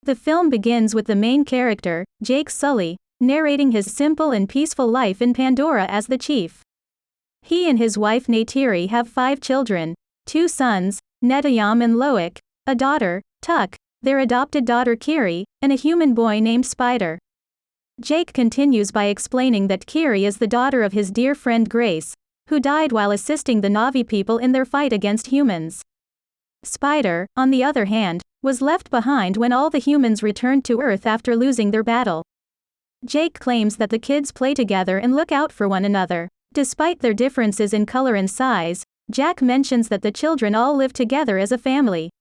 The film begins with the main character, Jake Sully, narrating his simple and peaceful life in Pandora as the chief. He and his wife Neytiri have 5 children, 2 sons, Neteyam and Loic, a daughter, Tuck, their adopted daughter Kiri, and a human boy named Spider. Jake continues by explaining that Kiri is the daughter of his dear friend Grace, who died while assisting the Na'vi people in their fight against humans. Spider, on the other hand, was left behind when all the humans returned to Earth after losing their battle. Jake claims that the kids play together and look out for one another. Despite their differences in color and size, Jack mentions that the children all live together as a family.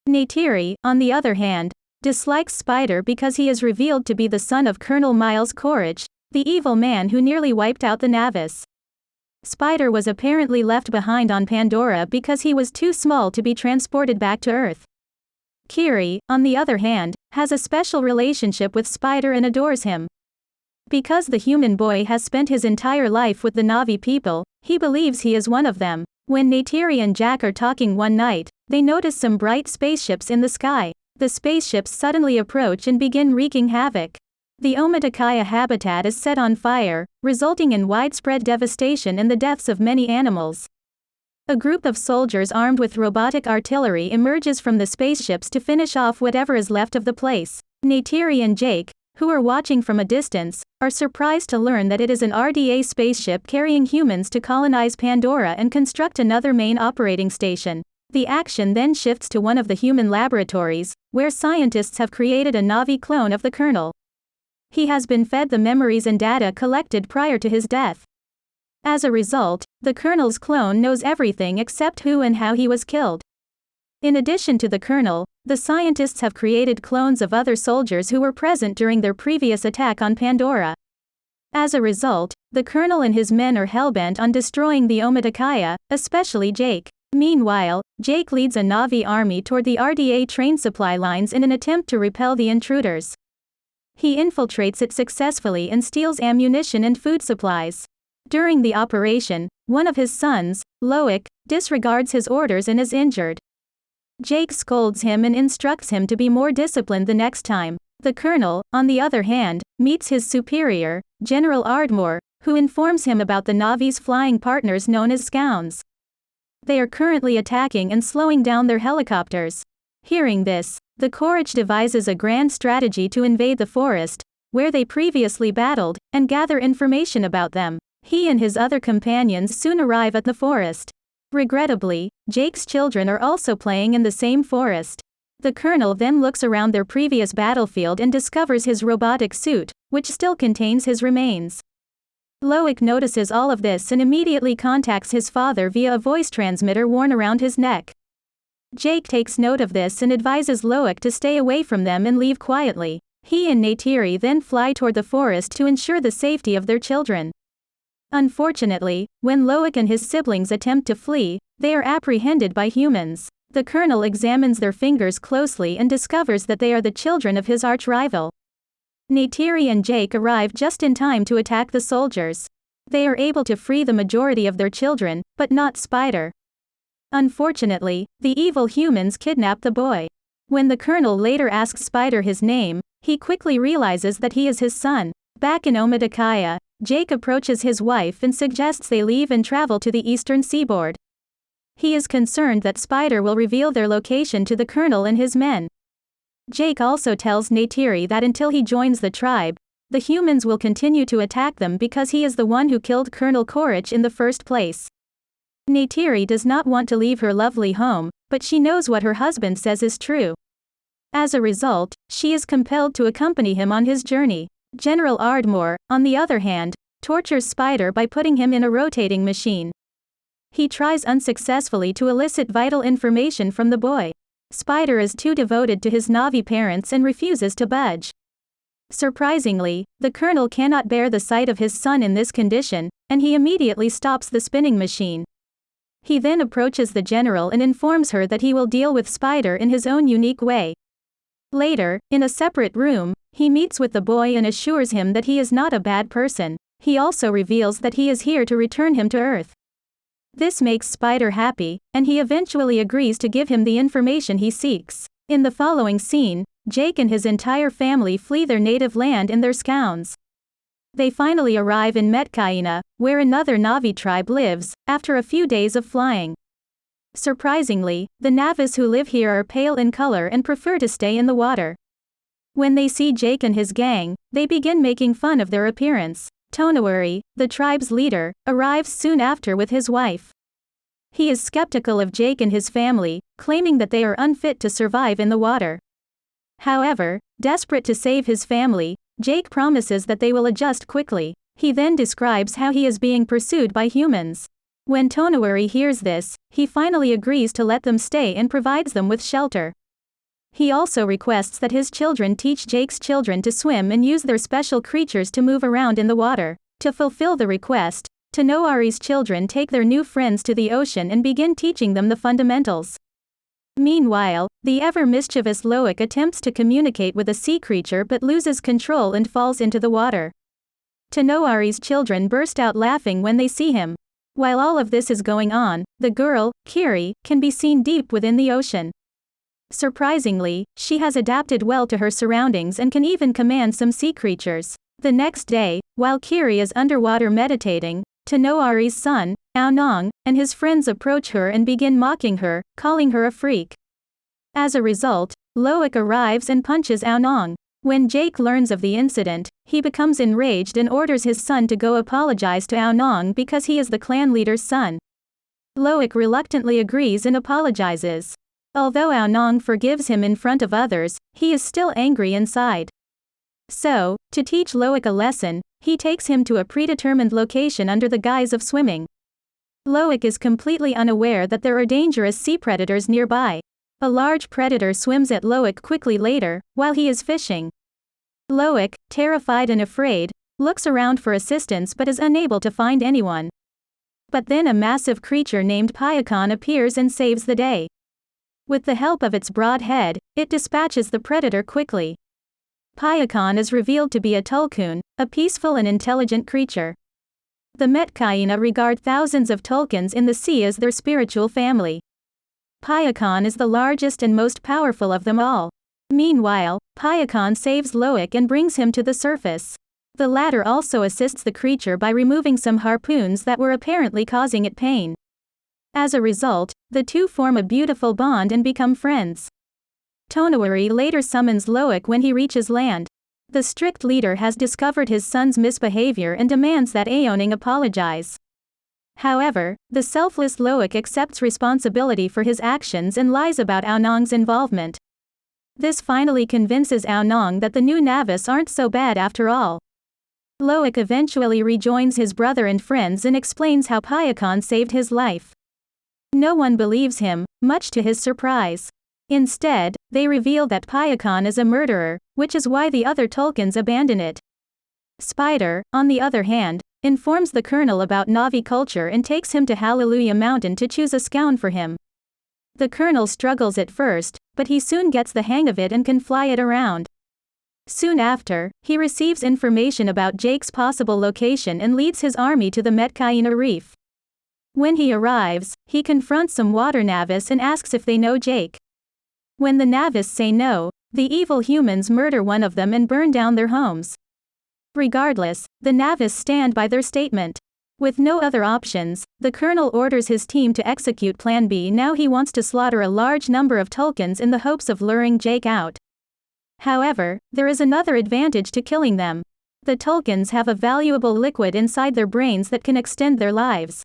Neytiri, on the other hand, dislikes Spider because he is revealed to be the son of Colonel Miles Courage, the evil man who nearly wiped out the Navis. Spider was apparently left behind on Pandora because he was too small to be transported back to Earth. Kiri, on the other hand, has a special relationship with Spider and adores him. Because the human boy has spent his entire life with the Na'vi people, he believes he is one of them. When Neytiri and Jack are talking one night, they notice some bright spaceships in the sky. The spaceships suddenly approach and begin wreaking havoc. The Omaticaya habitat is set on fire, resulting in widespread devastation and the deaths of many animals. A group of soldiers armed with robotic artillery emerges from the spaceships to finish off whatever is left of the place. Neytiri and Jake, who are watching from a distance, are surprised to learn that it is an RDA spaceship carrying humans to colonize Pandora and construct another main operating station. The action then shifts to one of the human laboratories, where scientists have created a Na'vi clone of the Colonel. He has been fed the memories and data collected prior to his death. As a result, the Colonel's clone knows everything except who and how he was killed. In addition to the Colonel, the scientists have created clones of other soldiers who were present during their previous attack on Pandora. As a result, the Colonel and his men are hellbent on destroying the Omaticaya, especially Jake. Meanwhile, Jake leads a Na'vi army toward the RDA train supply lines in an attempt to repel the intruders. He infiltrates it successfully and steals ammunition and food supplies. During the operation, one of his sons, Loic, disregards his orders and is injured. Jake scolds him and instructs him to be more disciplined the next time. The Colonel, on the other hand, meets his superior, General Ardmore, who informs him about the Na'vi's flying partners known as Scounds. They are currently attacking and slowing down their helicopters. Hearing this, the Courage devises a grand strategy to invade the forest, where they previously battled, and gather information about them. He and his other companions soon arrive at the forest. Regrettably, Jake's children are also playing in the same forest. The Colonel then looks around their previous battlefield and discovers his robotic suit, which still contains his remains. Loic notices all of this and immediately contacts his father via a voice transmitter worn around his neck. Jake takes note of this and advises Loic to stay away from them and leave quietly. He and Neytiri then fly toward the forest to ensure the safety of their children. Unfortunately, when Loic and his siblings attempt to flee, they are apprehended by humans. The Colonel examines their fingers closely and discovers that they are the children of his arch-rival. Neytiri and Jake arrive just in time to attack the soldiers. They are able to free the majority of their children, but not Spider. Unfortunately, the evil humans kidnap the boy. When the Colonel later asks Spider his name, he quickly realizes that he is his son. Back in Omaticaya, Jake approaches his wife and suggests they leave and travel to the eastern seaboard. He is concerned that Spider will reveal their location to the Colonel and his men. Jake also tells Neytiri that until he joins the tribe, the humans will continue to attack them because he is the one who killed Colonel Courage in the first place. Neytiri does not want to leave her lovely home, but she knows what her husband says is true. As a result, she is compelled to accompany him on his journey. General Ardmore, on the other hand, tortures Spider by putting him in a rotating machine. He tries unsuccessfully to elicit vital information from the boy. Spider is too devoted to his Na'vi parents and refuses to budge. Surprisingly, the Colonel cannot bear the sight of his son in this condition, and he immediately stops the spinning machine. He then approaches the general and informs her that he will deal with Spider in his own unique way. Later, in a separate room, he meets with the boy and assures him that he is not a bad person. He also reveals that he is here to return him to Earth. This makes Spider happy, and he eventually agrees to give him the information he seeks. In the following scene, Jake and his entire family flee their native land in their scows. They finally arrive in Omaticaya, where another Navi tribe lives, after a few days of flying. Surprisingly, the Navis who live here are pale in color and prefer to stay in the water. When they see Jake and his gang, they begin making fun of their appearance. Neytiri, the tribe's leader, arrives soon after with his wife. He is skeptical of Jake and his family, claiming that they are unfit to survive in the water. However, desperate to save his family, Jake promises that they will adjust quickly. He then describes how he is being pursued by humans. When Neytiri hears this, he finally agrees to let them stay and provides them with shelter. He also requests that his children teach Jake's children to swim and use their special creatures to move around in the water. To fulfill the request, Neytiri's children take their new friends to the ocean and begin teaching them the fundamentals. Meanwhile, the ever-mischievous Loic attempts to communicate with a sea creature but loses control and falls into the water. Neytiri's children burst out laughing when they see him. While all of this is going on, the girl, Kiri, can be seen deep within the ocean. Surprisingly, she has adapted well to her surroundings and can even command some sea creatures. The next day, while Kiri is underwater meditating, Neytiri's son, Aonong, and his friends approach her and begin mocking her, calling her a freak. As a result, Loic arrives and punches Aonong. When Jake learns of the incident, he becomes enraged and orders his son to go apologize to Aonong because he is the clan leader's son. Loic reluctantly agrees and apologizes. Although Aonong forgives him in front of others, he is still angry inside. So, to teach Loic a lesson, he takes him to a predetermined location under the guise of swimming. Loic is completely unaware that there are dangerous sea predators nearby. A large predator swims at Loic quickly later, while he is fishing. Loic, terrified and afraid, looks around for assistance but is unable to find anyone. But then a massive creature named Pyakon appears and saves the day. With the help of its broad head, it dispatches the predator quickly. Pyakon is revealed to be a tulkun, a peaceful and intelligent creature. The Omaticaya regard thousands of tulkuns in the sea as their spiritual family. Pyakon is the largest and most powerful of them all. Meanwhile, Pyakon saves Loic and brings him to the surface. The latter also assists the creature by removing some harpoons that were apparently causing it pain. As a result, the two form a beautiful bond and become friends. Neytiri later summons Loic when he reaches land. The strict leader has discovered his son's misbehavior and demands that Aonong apologize. However, the selfless Loic accepts responsibility for his actions and lies about Aonong's involvement. This finally convinces Aonong that the new Navis aren't so bad after all. Loic eventually rejoins his brother and friends and explains how Pyakon saved his life. No one believes him, much to his surprise. Instead, they reveal that Pyakon is a murderer, which is why the other tulkuns abandon it. Spider, on the other hand, informs the colonel about Navi culture and takes him to Hallelujah Mountain to choose a scout for him. The colonel struggles at first, but he soon gets the hang of it and can fly it around. Soon after, he receives information about Jake's possible location and leads his army to the Omaticaya reef. When he arrives, he confronts some water Navis and asks if they know Jake. When the Navis say no, the evil humans murder one of them and burn down their homes. Regardless, the Navis stand by their statement. With no other options, the colonel orders his team to execute Plan B. Now he wants to slaughter a large number of tulkuns in the hopes of luring Jake out. However, there is another advantage to killing them. The tulkuns have a valuable liquid inside their brains that can extend their lives.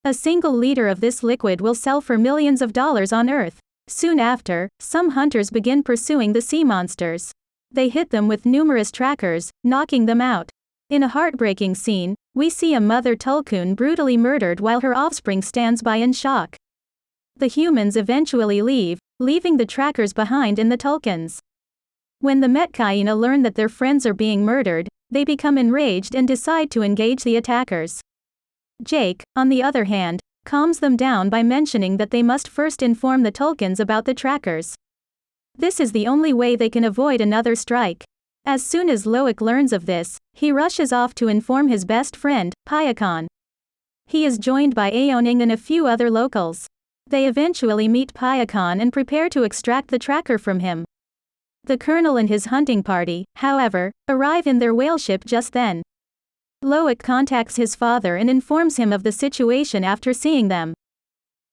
A single liter of this liquid will sell for millions of dollars on Earth. Soon after, some hunters begin pursuing the sea monsters. They hit them with numerous trackers, knocking them out. In a heartbreaking scene, we see a mother tulkun brutally murdered while her offspring stands by in shock. The humans eventually leave, leaving the trackers behind in the tulkuns. When the Omaticaya learn that their friends are being murdered, they become enraged and decide to engage the attackers. Jake, on the other hand, calms them down by mentioning that they must first inform the tulkuns about the trackers. This is the only way they can avoid another strike. As soon as Loic learns of this, he rushes off to inform his best friend, Pyakon. He is joined by Aonong and a few other locals. They eventually meet Pyakon and prepare to extract the tracker from him. The colonel and his hunting party, however, arrive in their whale ship just then. Loic contacts his father and informs him of the situation after seeing them.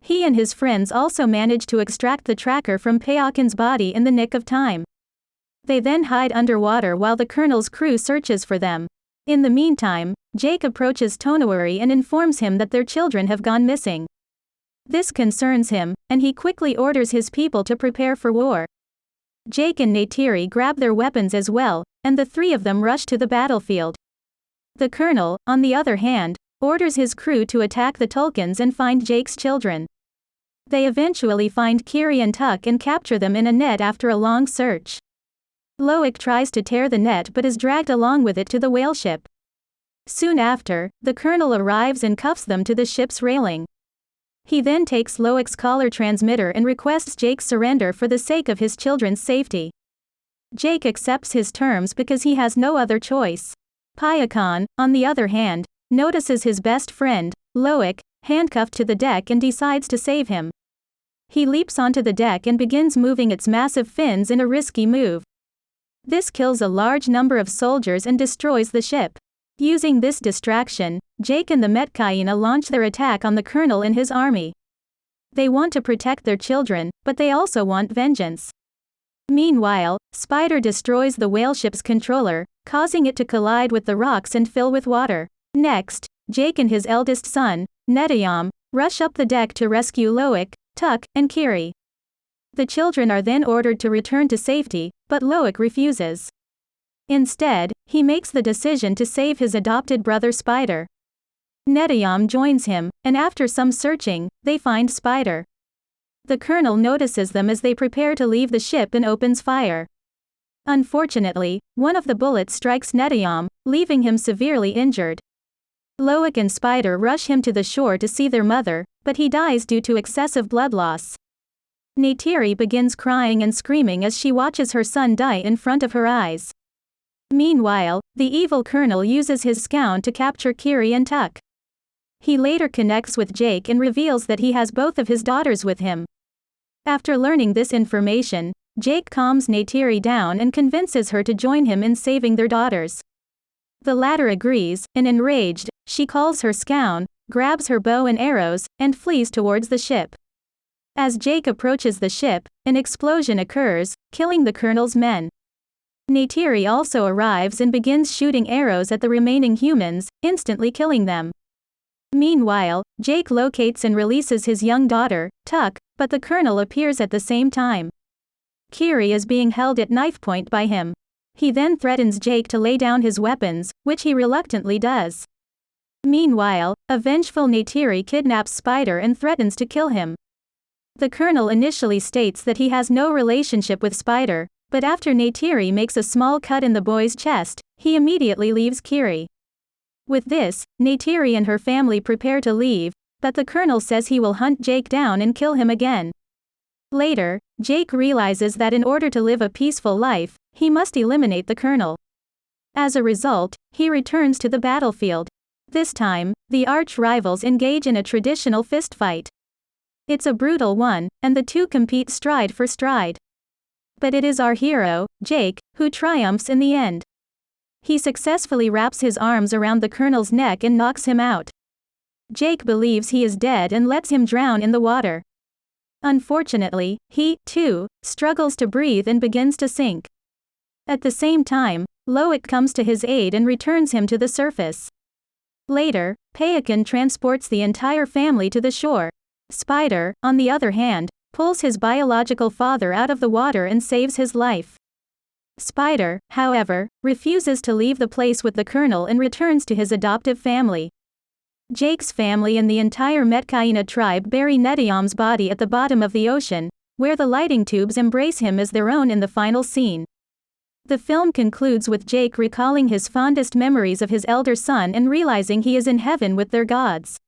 He and his friends also manage to extract the tracker from Payakan's body in the nick of time. They then hide underwater while the colonel's crew searches for them. In the meantime, Jake approaches Tonawari and informs him that their children have gone missing. This concerns him, and he quickly orders his people to prepare for war. Jake and Neytiri grab their weapons as well, and the three of them rush to the battlefield. The colonel, on the other hand, orders his crew to attack the Tulkins and find Jake's children. They eventually find Kiri and Tuck and capture them in a net after a long search. Loic tries to tear the net but is dragged along with it to the whale ship. Soon after, the colonel arrives and cuffs them to the ship's railing. He then takes Loic's collar transmitter and requests Jake's surrender for the sake of his children's safety. Jake accepts his terms because he has no other choice. Payakan, on the other hand, notices his best friend, Loic, handcuffed to the deck and decides to save him. He leaps onto the deck and begins moving its massive fins in a risky move. This kills a large number of soldiers and destroys the ship. Using this distraction, Jake and the Metkayina launch their attack on the colonel and his army. They want to protect their children, but they also want vengeance. Meanwhile, Spider destroys the whale ship's controller, causing it to collide with the rocks and fill with water. Next, Jake and his eldest son, Neteyam, rush up the deck to rescue Loic, Tuck, and Kiri. The children are then ordered to return to safety, but Loic refuses. Instead, he makes the decision to save his adopted brother Spider. Neteyam joins him, and after some searching, they find Spider. The colonel notices them as they prepare to leave the ship and opens fire. Unfortunately, one of the bullets strikes Neteyam, leaving him severely injured. Loic and Spider rush him to the shore to see their mother, but he dies due to excessive blood loss. Neytiri begins crying and screaming as she watches her son die in front of her eyes. Meanwhile, the evil colonel uses his scout to capture Kiri and Tuck. He later connects with Jake and reveals that he has both of his daughters with him. After learning this information, Jake calms Neytiri down and convinces her to join him in saving their daughters. The latter agrees, and enraged, she calls her scout, grabs her bow and arrows, and flees towards the ship. As Jake approaches the ship, an explosion occurs, killing the colonel's men. Neytiri also arrives and begins shooting arrows at the remaining humans, instantly killing them. Meanwhile, Jake locates and releases his young daughter, Tuck, but the colonel appears at the same time. Kiri is being held at knife point by him. He then threatens Jake to lay down his weapons, which he reluctantly does. Meanwhile, a vengeful Neytiri kidnaps Spider and threatens to kill him. The colonel initially states that he has no relationship with Spider, but after Neytiri makes a small cut in the boy's chest, he immediately leaves Kiri. With this, Neytiri and her family prepare to leave, but the colonel says he will hunt Jake down and kill him again. Later, Jake realizes that in order to live a peaceful life, he must eliminate the colonel. As a result, he returns to the battlefield. This time, the arch-rivals engage in a traditional fistfight. It's a brutal one, and the two compete stride for stride. But it is our hero, Jake, who triumphs in the end. He successfully wraps his arms around the colonel's neck and knocks him out. Jake believes he is dead and lets him drown in the water. Unfortunately, he, too, struggles to breathe and begins to sink. At the same time, Loic comes to his aid and returns him to the surface. Later, Payakan transports the entire family to the shore. Spider, on the other hand, pulls his biological father out of the water and saves his life. Spider, however, refuses to leave the place with the colonel and returns to his adoptive family. Jake's family and the entire Metkayina tribe bury Neteyam's body at the bottom of the ocean, where the lighting tubes embrace him as their own in the final scene. The film concludes with Jake recalling his fondest memories of his elder son and realizing he is in heaven with their gods.